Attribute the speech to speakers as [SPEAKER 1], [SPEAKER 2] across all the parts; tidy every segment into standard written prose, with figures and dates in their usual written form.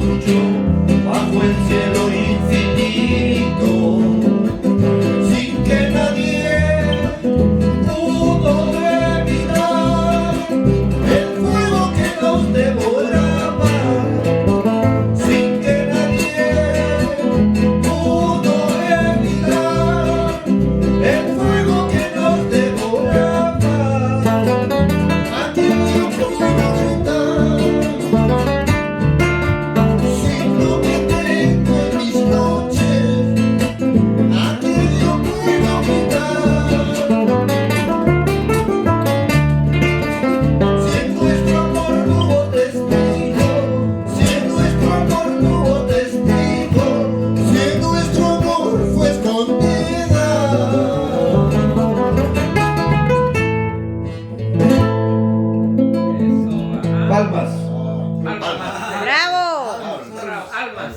[SPEAKER 1] Lucho bajo el cielo infinito, sin que nadie pudo evitar el fuego que nos devoraba, sin que nadie pudo evitar el fuego que nos devoraba. Aquí yo puedo gritar sin lo que tengo en mis noches. Aquí yo puedo gritar si en nuestro amor no hubo testigo, si en nuestro amor no hubo testigo, si en nuestro amor fue escondida. Palmas.
[SPEAKER 2] ¡Bravo!
[SPEAKER 3] Almas.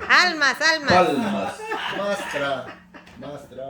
[SPEAKER 2] Almas, almas.
[SPEAKER 1] Palmas. Mastra.